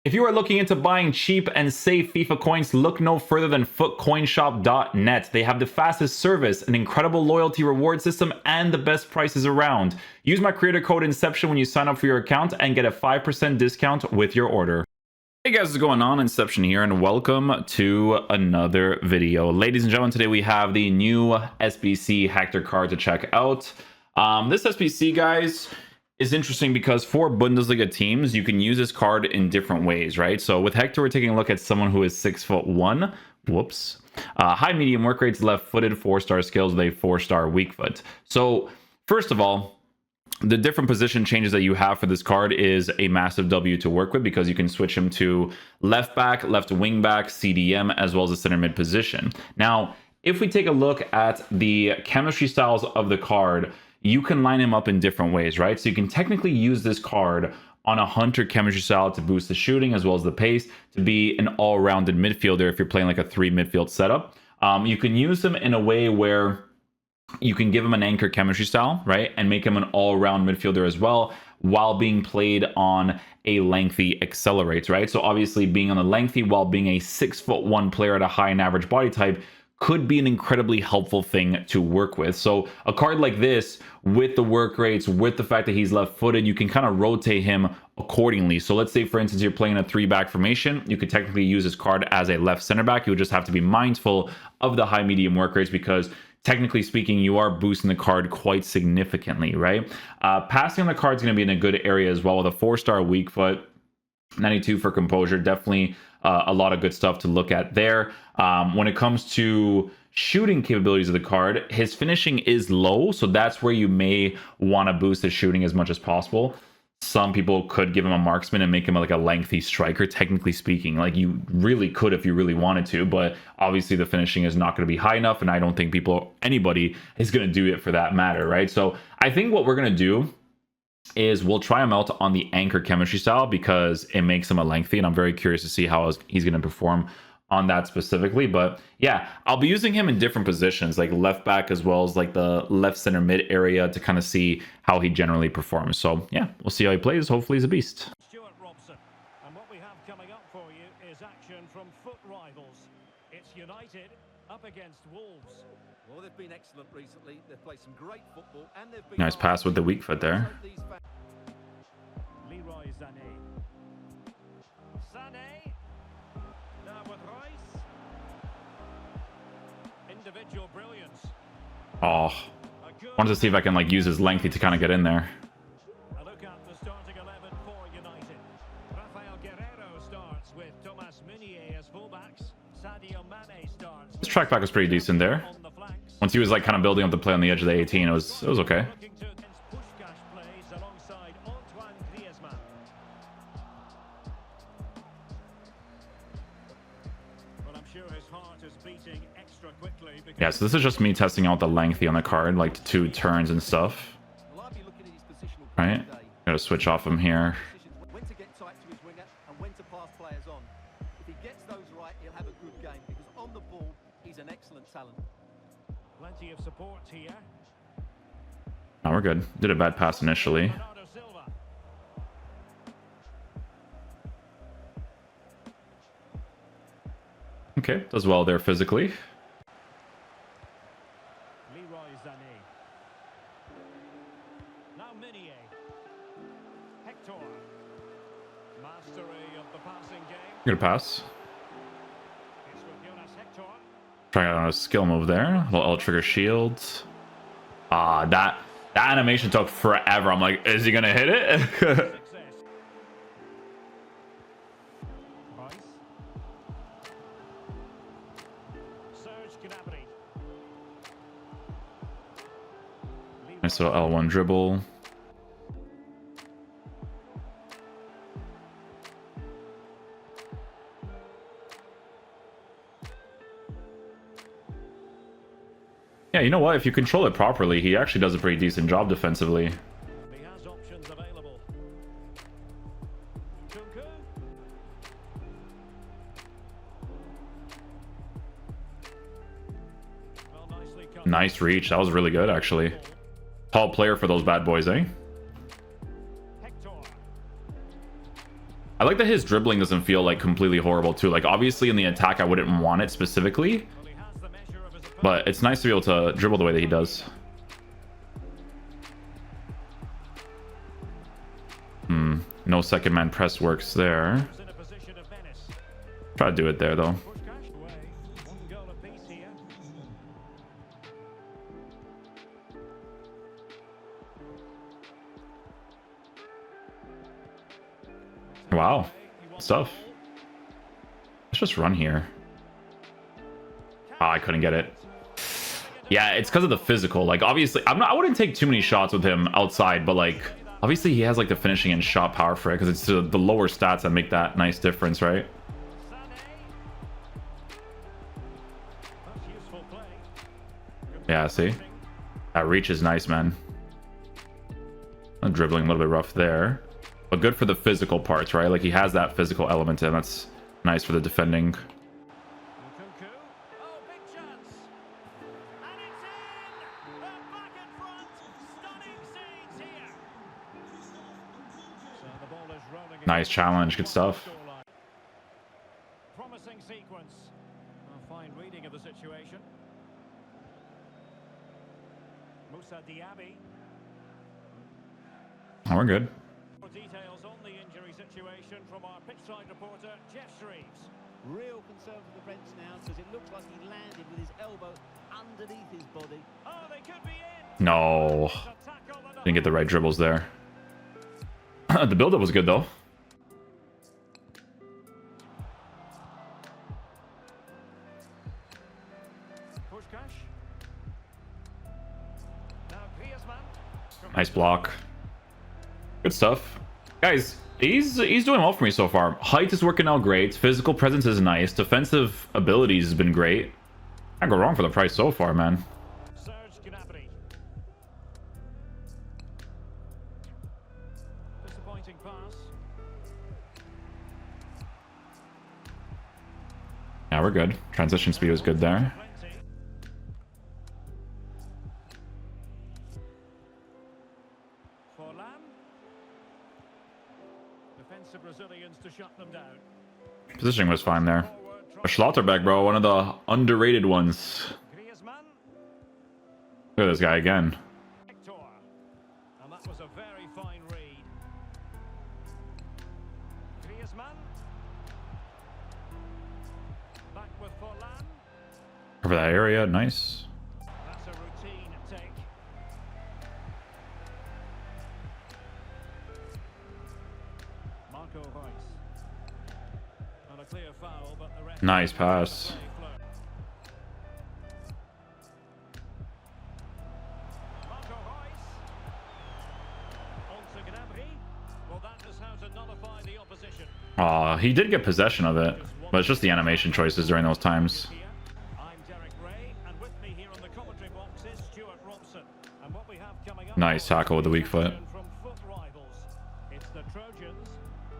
If you are looking into buying cheap and safe FIFA coins, look no further than footcoinshop.net. They have the fastest service, an incredible loyalty reward system, and the best prices around. Use my creator code Inception when you sign up for your account and get a 5% discount with your order. Hey guys, what's going on? Inception here, and welcome to another video. Ladies and gentlemen, today we have the new SBC Hector card to check out. This SBC, guys, is interesting because for Bundesliga teams, you can use this card in different ways, right? So with Hector, we're taking a look at someone who is 6'1". Whoops. High medium work rates, left-footed, 4-star skills with a 4-star weak foot. So first of all, the different position changes that you have for this card is a massive W to work with, because you can switch him to left back, left wing back, CDM, as well as a center mid position. Now, if we take a look at the chemistry styles of the card, you can line him up in different ways, right? So you can technically use this card on a hunter chemistry style to boost the shooting as well as the pace, to be an all-rounded midfielder if you're playing like a 3 midfield setup. You can use him in a way where you can give him an anchor chemistry style, right? And make him an all-round midfielder as well, while being played on a lengthy accelerate, right? So obviously being on the lengthy while being a 6'1" player at a high and average body type could be an incredibly helpful thing to work with. So a card like this, with the work rates, with the fact that he's left-footed, you can kind of rotate him accordingly. So let's say, for instance, you're playing a 3-back formation. You could technically use this card as a left center back. You would just have to be mindful of the high medium work rates, because technically speaking, you are boosting the card quite significantly, right? Passing on the card is going to be in a good area as well, with a 4-star weak foot, 92 for composure. Definitely a lot of good stuff to look at there. When it comes to shooting capabilities of the card, his finishing is low, so that's where you may want to boost his shooting as much as possible. Some people could give him a marksman and make him like a lengthy striker, technically speaking. Like, you really could if you really wanted to, but obviously the finishing is not going to be high enough, and I don't think anybody is going to do it for that matter, right? So I think what we're going to do is we'll try him out on the anchor chemistry style, because it makes him a lengthy, and I'm very curious to see how he's going to perform on that specifically. But yeah, I'll be using him in different positions, like left back as well as like the left center mid area, to kind of see how he generally performs. So yeah, we'll see how he plays. Hopefully he's a beast. And what we have coming up for you is action from foot rivals. It's United up against Wolves. Well, they've been excellent recently. They've played some great football, and they've been Nice pass with the weak foot there. Leroy Sané. Sané. Now with Rice. Individual brilliance. Oh, wanted to see if I can like use his lengthy to kind of get in there. A look at the starting 11 for United. Rafael Guerreiro starts with Thomas Meunier as fullbacks. Sadio Mane starts. This track back was pretty decent there. Once he was like kind of building up the play on the edge of the 18, it was okay. Yeah, so this is just me testing out the lengthy on the card, like the 2 turns and stuff. Right? Gotta switch off him here. When to get tight to his winger and when to pass players on. If he gets those right, he'll have a good game, because on the ball, he's an excellent talent. Plenty of support here. Oh, we're good. Did a bad pass initially. Okay, does well there physically. Leroy Sané. Now Meunier. Hector. Mastery of the passing game. Good pass. It's with Jonas Hector. Trying out a skill move there. Little L trigger shield. That animation took forever. I'm like, is he gonna hit it? Success. Rice. Serge Gnabry. Nice little L1 dribble. Yeah, you know what? If you control it properly, he actually does a pretty decent job defensively. He has options available. Kunku. Well, nicely cut. Nice reach. That was really good, actually. Tall player for those bad boys, eh? Hector. I like that his dribbling doesn't feel like completely horrible too. Like obviously in the attack I wouldn't want it specifically, Well, he has the measure of his opponent. but it's nice to be able to dribble the way that he does. No second man press works there. He's in a position of menace. Try to do it there though. Pushkash away. One goal apiece here. Wow, stuff. Let's just run here. Ah, I couldn't get it. Yeah, it's because of the physical. Like obviously, I wouldn't take too many shots with him outside, but like obviously he has like the finishing and shot power for it because it's the lower stats that make that nice difference, right? Sané. That's useful play. Good Yeah, see, passing. that reach is nice, man. I'm dribbling a little bit rough there, but good for the physical parts, right? Like he has that physical element, and that's nice for the defending. Lukaku. Oh, big chance. And it's in! They're back in front. Stunning scenes here. So the ball is rolling Nice again. challenge, good stuff. Scoreline. Promising sequence. A fine reading of the situation. Moussa Diaby. Oh, we're good. More details on the injury situation from our pitchside reporter, Jeff Shreves. Real concern for the Reds now because it looks like he landed with his elbow underneath his body. Oh, they could be in. No, It's a tackle and a didn't get the right dribbles there. The build-up was good though. Pushkash. Now Griezmann. Nice block. Good stuff. Guys, he's doing well for me so far. Height is working out great. Physical presence is nice. Defensive abilities has been great. Can't go wrong for the price so far, man. Serge Gnabry. Disappointing pass. Yeah, we're good. Transition speed was good there. Plenty. Forlan. Defensive Brazilians to shut them down. Positioning was fine there. Forward, A Schlotterbeck, bro, one of the underrated ones. Griezmann. Look at this guy again. Hector. And that was a very fine read. Griezmann. Back with Forlan. Cover that area, nice. That's a routine take. Marco Reus. And a clear foul, but the ref. Nice pass. Marco Reus. On to Gnabry. Well, that is how to nullify the opposition. Aw, he did get possession of it, but it's just the animation choices during those times. Here, I'm Derek Ray, and with me here on the commentary box is Stuart Robson. And what we have coming up. Nice tackle with the weak foot. From foot rivals. It's the Trojans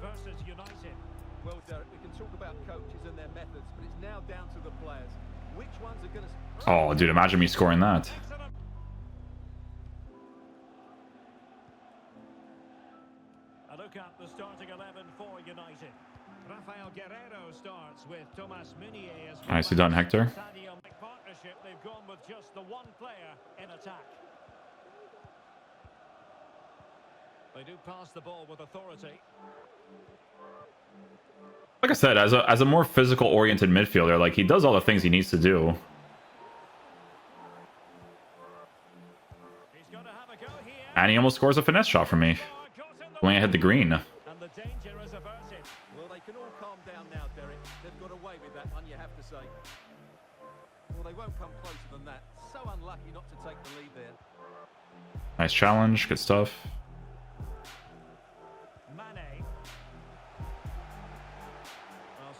versus United. Well, Derek, we can talk about coaches and their methods, but it's now down to the players. Which ones are going to... Oh, dude, imagine me scoring that. Excellent. A look at the starting 11 for United. Rafael Guerrero starts with Thomas Meunier as Nicely done, Hector. Sadio partnership. They've gone with just the one player in attack. They do pass the ball with authority. Like I said, as a more physical oriented midfielder, like he does all the things he needs to do. He's going to have a go here. And he almost scores a finesse shot for me when I hit the green. And the danger is averted. Well, they can all calm down now, Derek. They've got away with that one, you have to say. Well, they won't come closer than that. So unlucky not to take the lead there. Nice challenge, good stuff. Mane.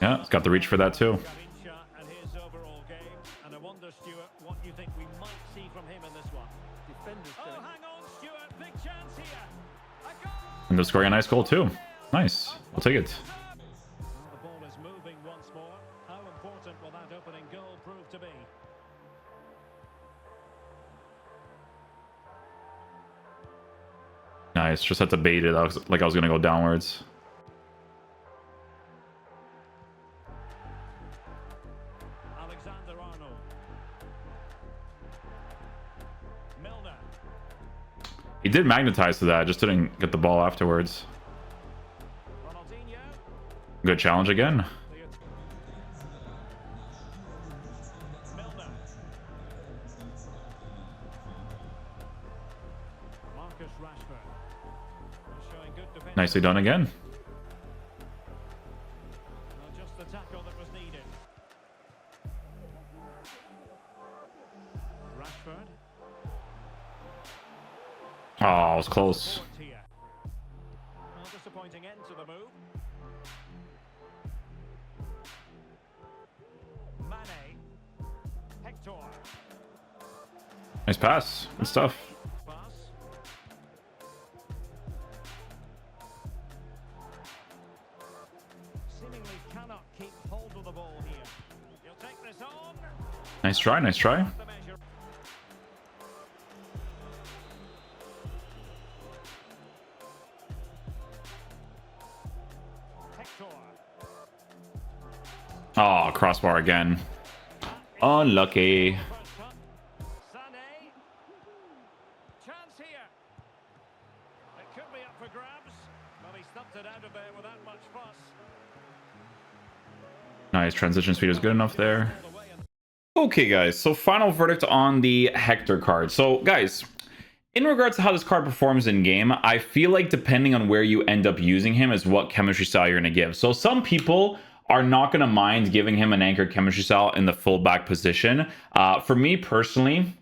Yeah, it's got the reach for that too. Garincha and his overall game. And I wonder, Stuart, what you think we might see from him in this one. Defenders, Oh, Derek. hang on, Stuart. Big chance here. A goal! Ended up scoring a nice goal too. Nice, we'll take it. The ball is moving once more. How important will that opening goal prove to be? Nice, just had to bait it. Like I was gonna go downwards. Alexander-Arnold. Milner. He did magnetize to that, just didn't get the ball afterwards. Ronaldinho. Good challenge again. Milner. Marcus Rashford. Showing good defense. Nicely done again. Not just the tackle that was needed. Rashford. Oh, it was close. Forward here. Well, disappointing end to the move. Mane. Hector. Nice pass. Good stuff. Pass. Seemingly cannot keep hold of the ball here. He'll take this on. Nice try, nice try. The measure. Hector. Oh, crossbar again. Unlucky. First touch. Sané. Chance here. It could be up for grabs. Well, he stumped it out of there without much fuss. Nice, transition speed is good enough there. All the way and Okay, guys, so final verdict on the Hector card. So, guys, in regards to how this card performs in game, I feel like depending on where you end up using him is what chemistry style you're going to give. So some people are not going to mind giving him an anchor chemistry style in the fullback position. For me personally,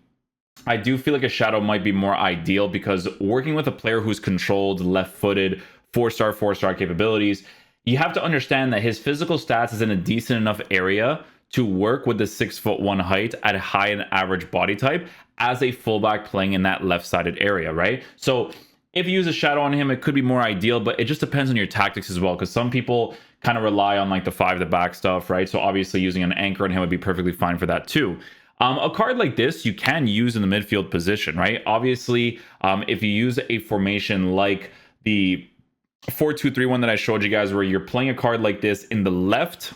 I do feel like a shadow might be more ideal because working with a player who's controlled, left-footed, 4-star capabilities, you have to understand that his physical stats is in a decent enough area to work with the 6'1" height at a high and average body type as a fullback playing in that left-sided area, right? So if you use a shadow on him, it could be more ideal, but it just depends on your tactics as well, because some people kind of rely on like the 5-to-back stuff, right? So obviously using an anchor on him would be perfectly fine for that too. A card like this you can use in the midfield position, right? Obviously, if you use a formation like the 4-2-3-1 that I showed you guys, where you're playing a card like this in the left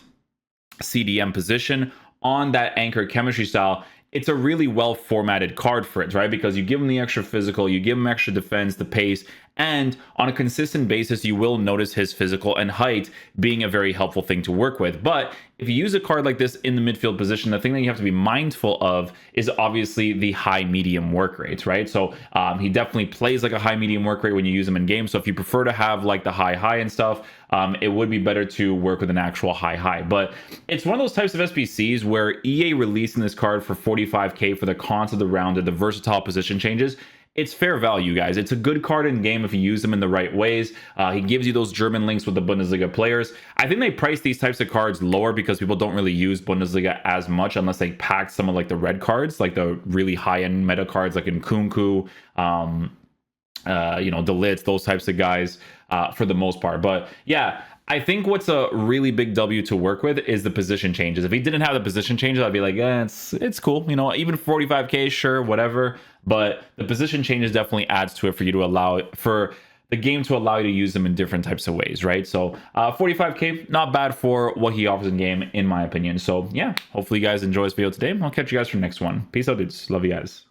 CDM position on that anchor chemistry style, it's a really well formatted card for it, right? Because you give him the extra physical, you give him extra defense, the pace, and on a consistent basis, you will notice his physical and height being a very helpful thing to work with. But if you use a card like this in the midfield position, the thing that you have to be mindful of is obviously the high-medium work rates, right? So he definitely plays like a high-medium work rate when you use him in game. So if you prefer to have like the high and stuff, it would be better to work with an actual high. But it's one of those types of SBCs where EA releasing this card for 45k for the concept around it, the versatile position changes. It's fair value, guys. It's a good card in game if you use them in the right ways. He gives you those German links with the Bundesliga players. I think they price these types of cards lower because people don't really use Bundesliga as much unless they pack some of like the red cards, like the really high-end meta cards like in Kunku, Delitz, those types of guys for the most part. But yeah, I think what's a really big W to work with is the position changes. If he didn't have the position changes, I'd be like, yeah, it's cool. You know, even 45k, sure, whatever. But the position changes definitely adds to it for you to allow for the game to allow you to use them in different types of ways, right? So 45k, not bad for what he offers in game, in my opinion. So yeah, hopefully you guys enjoy this video today. I'll catch you guys for the next one. Peace out, dudes. Love you guys.